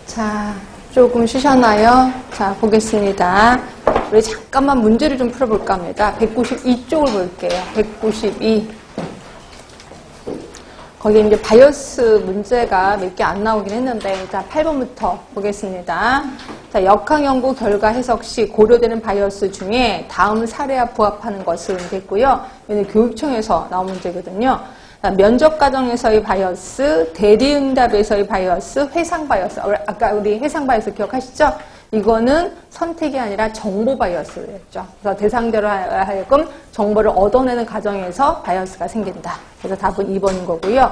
자, 조금 쉬셨나요? 자, 보겠습니다. 우리 잠깐만 문제를 좀 풀어볼까 합니다. 192쪽을 볼게요. 192. 거기 이제 바이어스 문제가 몇 개 안 나오긴 했는데, 자, 8번부터 보겠습니다. 자, 역학 연구 결과 해석 시 고려되는 바이어스 중에 다음 사례와 부합하는 것은 됐고요. 이는 교육청에서 나온 문제거든요. 자, 면접 과정에서의 바이어스, 대리응답에서의 바이어스, 회상 바이어스. 아까 우리 회상 바이어스 기억하시죠? 이거는 선택이 아니라 정보 바이어스였죠. 그래서 대상자로 하여금 정보를 얻어내는 과정에서 바이어스가 생긴다. 그래서 답은 2번인 거고요.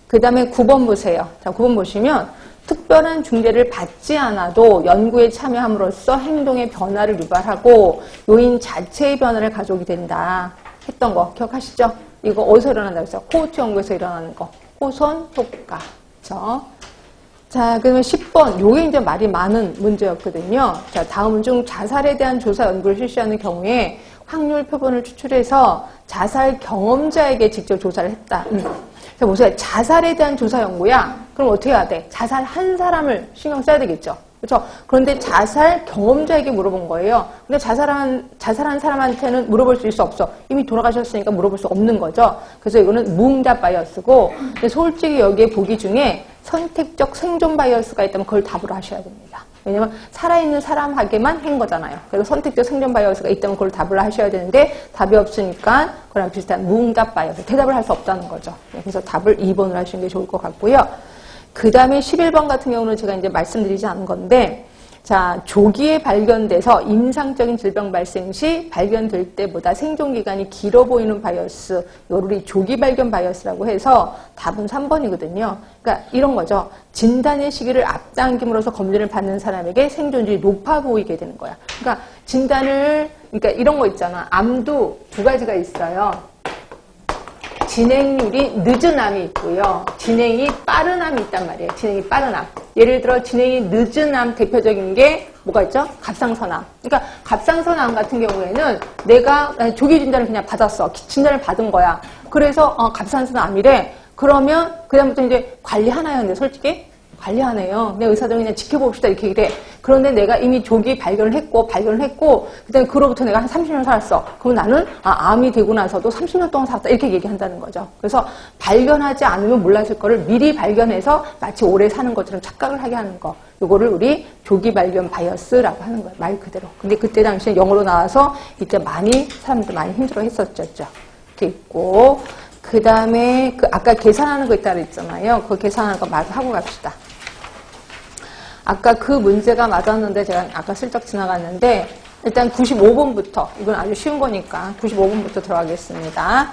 그 다음에 9번 보세요. 자, 9번 보시면 특별한 중재를 받지 않아도 연구에 참여함으로써 행동의 변화를 유발하고 요인 자체의 변화를 가져오게 된다. 했던 거 기억하시죠? 이거 어디서 일어난다고 했어요? 코호트 연구에서 일어나는 거. 호손 효과. 그렇죠? 자, 그러면 10번. 요게 이제 말이 많은 문제였거든요. 자, 다음 중 자살에 대한 조사 연구를 실시하는 경우에 확률 표본을 추출해서 자살 경험자에게 직접 조사를 했다. 자, 보세요. 자살에 대한 조사 연구야. 그럼 어떻게 해야 돼? 자살한 사람을 신경 써야 되겠죠. 그렇죠? 그런데 자살 경험자에게 물어본 거예요. 근데 자살한 사람한테는 물어볼 수 있어 없어? 이미 돌아가셨으니까 물어볼 수 없는 거죠. 그래서 이거는 무응답 바이어스고, 근데 솔직히 여기에 보기 중에 선택적 생존 바이어스가 있다면 그걸 답으로 하셔야 됩니다. 왜냐면 살아있는 사람에게만 한 거잖아요. 그래서 선택적 생존 바이어스가 있다면 그걸 답으로 하셔야 되는데 답이 없으니까 그랑 비슷한 무응답 바이어스, 대답을 할 수 없다는 거죠. 그래서 답을 2번으로 하시는 게 좋을 것 같고요. 그 다음에 11번 같은 경우는 제가 이제 말씀드리지 않은 건데, 자, 조기에 발견돼서 임상적인 질병 발생 시 발견될 때보다 생존기간이 길어 보이는 바이어스, 이거를 우리 조기 발견 바이어스라고 해서 답은 3번이거든요. 그러니까 이런 거죠. 진단의 시기를 앞당김으로써 검진을 받는 사람에게 생존율이 높아 보이게 되는 거야. 그러니까 그러니까 이런 거 있잖아. 암도 두 가지가 있어요. 진행률이 늦은 암이 있고요. 진행이 빠른 암이 있단 말이에요. 진행이 빠른 암. 예를 들어 진행이 늦은 암 대표적인 게 뭐가 있죠? 갑상선암. 그러니까 갑상선암 같은 경우에는 내가 조기 진단을 그냥 받았어. 진단을 받은 거야. 그래서 갑상선암이래. 그러면 그다음부터 이제 관리하나요? 근데 솔직히 관리하네요. 내 의사들은 그냥 지켜봅시다 이렇게 얘기를 해. 그런데 내가 이미 조기 발견을 했고 그다음에 그로부터 내가 한 30년 살았어. 그럼 나는 암이 되고 나서도 30년 동안 살았다 이렇게 얘기한다는 거죠. 그래서 발견하지 않으면 몰랐을 거를 미리 발견해서 마치 오래 사는 것처럼 착각을 하게 하는 거. 요거를 우리 조기 발견 바이어스라고 하는 거예요. 말 그대로. 근데 그때 당시에 영어로 나와서 이때 사람들 많이 힘들어 했었죠. 이렇게 있고. 그 다음에 아까 계산하는 거 있다 그랬잖아요. 그 계산하는 거 마저 하고 갑시다. 아까 그 문제가 맞았는데 제가 아까 슬쩍 지나갔는데 일단 95번부터 이건 아주 쉬운 거니까 95번부터 들어가겠습니다.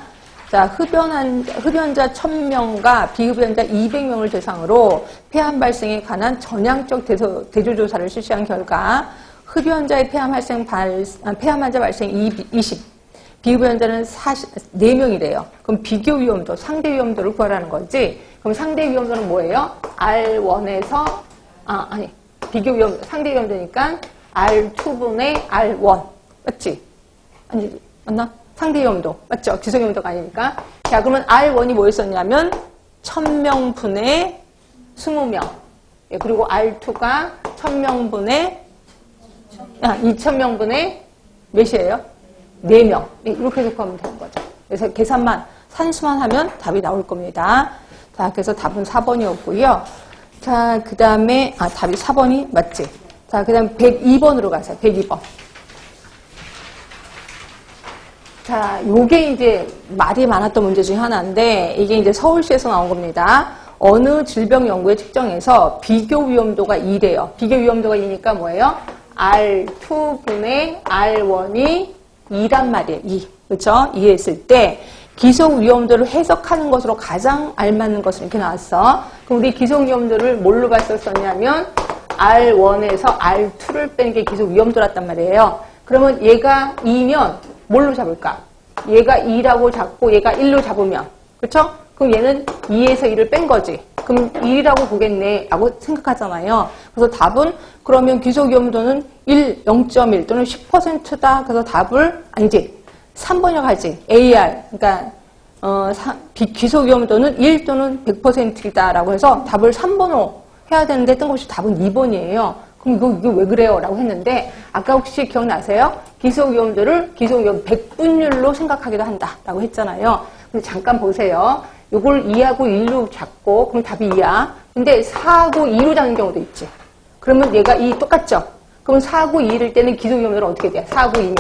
자, 흡연자 1000명과 비흡연자 200명을 대상으로 폐암 발생에 관한 전향적 대조조사를 실시한 결과 흡연자의 폐암 환자 발생 20, 비흡연자는 4명이래요. 그럼 비교 위험도, 상대 위험도를 구하라는 거지. 그럼 상대 위험도는 뭐예요? R1에서 비교 위험, 상대 위험도니까 R2분의 R1. 맞지? 아니, 맞나? 상대 위험도. 맞죠? 지속 위험도가 아니니까. 자, 그러면 R1이 뭐였었냐면, 1000명 분의 20명. 예, 그리고 R2가 1000명 분의, 2000명 분의 몇이에요? 4명. 이렇게 해석하면 되는 거죠. 그래서 계산만, 산수만 하면 답이 나올 겁니다. 자, 그래서 답은 4번이었고요. 자, 그 다음에, 답이 4번이 맞지? 자, 그 다음에 102번으로 가세요. 102번. 자, 요게 이제 말이 많았던 문제 중에 하나인데, 이게 이제 서울시에서 나온 겁니다. 어느 질병 연구에 측정해서 비교 위험도가 2래요. 비교 위험도가 2니까 뭐예요? R2분의 R1이 2란 말이에요. 2. 그렇죠? 2 했을 때 기속 위험도를 해석하는 것으로 가장 알맞는 것은 이렇게 나왔어. 그럼 우리 기속 위험도를 뭘로 봤었냐면 R1에서 R2를 빼는 게 기속 위험도랐단 말이에요. 그러면 얘가 2면 뭘로 잡을까? 얘가 2라고 잡고 얘가 1로 잡으면. 그렇죠? 그럼 얘는 2에서 1을 뺀 거지. 그럼 1이라고 보겠네 라고 생각하잖아요. 그래서 답은 그러면 기속 위험도는 1, 0.1 또는 10%다. 그래서 답을 아니지 3번이라고 하지. AR 그러니까 기속 위험도는 1 또는 100%이다 라고 해서 답을 3번으로 해야 되는데 뜬금없이 답은 2번이에요. 그럼 이게 왜 그래요? 라고 했는데 아까 혹시 기억나세요? 기소위험들을 기소위험 100분율로 생각하기도 한다 라고 했잖아요. 근데 잠깐 보세요. 요걸 2하고 1로 잡고 그럼 답이 2야. 근데 4하고 2로 잡는 경우도 있지. 그러면 얘가 2 똑같죠? 그럼 4하고 2일 때는 기소위험들은 어떻게 돼? 4하고 2면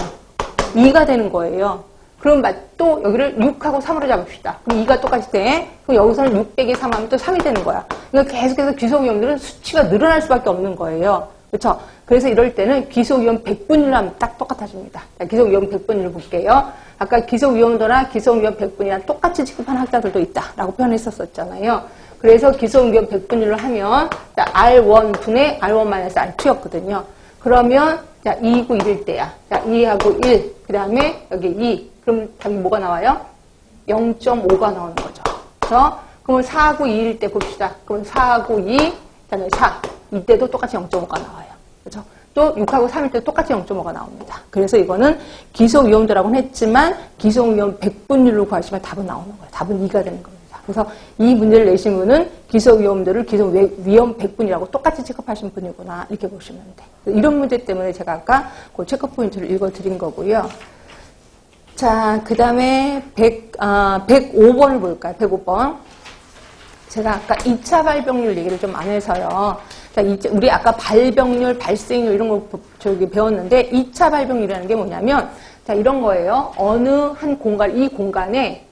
2가 되는 거예요. 그럼 또 여기를 6하고 3으로 잡읍시다. 그럼 2가 똑같이 돼. 그럼 여기서는 6 빼기 3 하면 또 3이 되는 거야. 그러니까 계속해서 기소위험들은 수치가 늘어날 수밖에 없는 거예요. 그렇죠? 그래서 이럴 때는 기소위험 100분율로 하면 딱 똑같아집니다. 자, 기소위험 100분율로 볼게요. 아까 기소위험도나 기소위험 100분이랑 똑같이 취급한 학자들도 있다라고 표현했었잖아요. 그래서 기소위험 100분율로 하면 자, R1 분의 R1 R2였거든요. 그러면 자, 2고 1일 때야. 자, 2하고 1. 그 다음에 여기 2. 그럼 답이 뭐가 나와요? 0.5가 나오는 거죠. 그래서 그러면 4하고 2일 때 봅시다. 그럼 4하고 2, 그 다음에 4. 이때도 똑같이 0.5가 나와요. 그렇죠? 또 6하고 3일 때 똑같이 0.5가 나옵니다. 그래서 이거는 기소위험도라고는 했지만 기소위험 100분율로 구하시면 답은 나오는 거예요. 답은 2가 되는 겁니다. 그래서 이 문제를 내신 분은 기소위험들을 기소위험 100분이라고 똑같이 체크하신 분이구나 이렇게 보시면 돼요. 이런 문제 때문에 제가 아까 그 체크 포인트를 읽어드린 거고요. 자, 그 다음에 105번을 볼까요? 105번. 제가 아까 2차 발병률 얘기를 좀 안 해서요. 자, 우리 아까 발병률, 발생률 이런 거 배웠는데 2차 발병률이라는 게 뭐냐면 자, 이런 거예요. 어느 한 공간, 이 공간에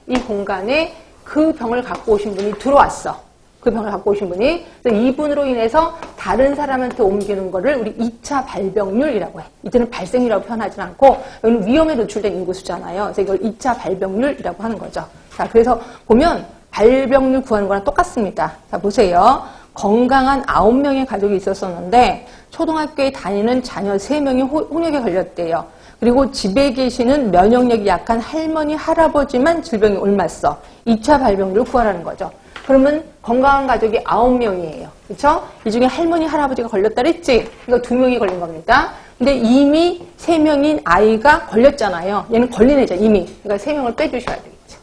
그 병을 갖고 오신 분이 들어왔어. 그 병을 갖고 오신 분이. 그래서 이분으로 인해서 다른 사람한테 옮기는 거를 우리 2차 발병률이라고 해. 이때는 발생률이라고 표현하지 않고 여기는 위험에 노출된 인구수잖아요. 그래서 이걸 2차 발병률이라고 하는 거죠. 자, 그래서 보면 발병률 구하는 거랑 똑같습니다. 자, 보세요. 건강한 9명의 가족이 있었었는데 초등학교에 다니는 자녀 3명이 홍역에 걸렸대요. 그리고 집에 계시는 면역력이 약한 할머니, 할아버지만 질병이 옮았어. 2차 발병률을 구하라는 거죠. 그러면 건강한 가족이 9명이에요. 그렇죠? 이 중에 할머니, 할아버지가 걸렸다 그랬지? 그러니까 2명이 걸린 겁니다. 근데 이미 3명인 아이가 걸렸잖아요. 얘는 걸린 애죠, 이미. 그러니까 3명을 빼주셔야 되겠죠.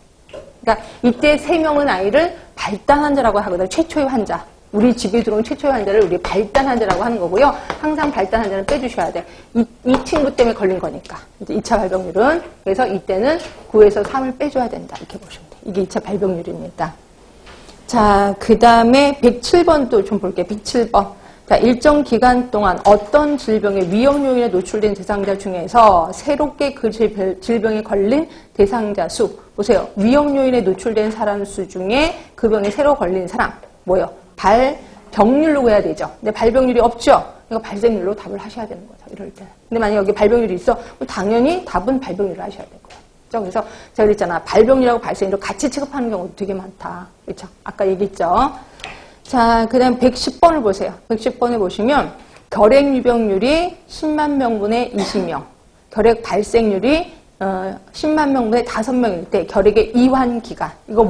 그러니까 이때 3명은 아이를 발단 환자라고 하거든요. 최초의 환자. 우리 집에 들어온 최초의 환자를 우리 발단 환자라고 하는 거고요. 항상 발단 환자는 빼주셔야 돼. 이 친구 때문에 걸린 거니까. 이제 2차 발병률은. 그래서 이때는 9에서 3을 빼줘야 된다. 이렇게 보시면 돼요. 이게 2차 발병률입니다. 자, 그 다음에 107번도 좀 볼게요. 107번. 자, 일정 기간 동안 어떤 질병의 위험 요인에 노출된 대상자 중에서 새롭게 그 질병에 걸린 대상자 수. 보세요. 위험 요인에 노출된 사람 수 중에 그 병에 새로 걸린 사람. 뭐요? 발병률로 해야 되죠. 근데 발병률이 없죠. 그러니까 발생률로 답을 하셔야 되는 거죠. 이럴 때는. 근데 만약에 여기 발병률이 있어. 그럼 당연히 답은 발병률로 하셔야 될 거예요. 그렇죠? 그래서 제가 그랬잖아. 발병률하고 발생률을 같이 취급하는 경우도 되게 많다. 그렇죠? 아까 얘기했죠. 자, 그 다음 110번을 보세요. 110번에 보시면 결핵 유병률이 10만 명분의 20명. 결핵 발생률이 10만 명분의 5명일 때 결핵의 이완 기간. 이거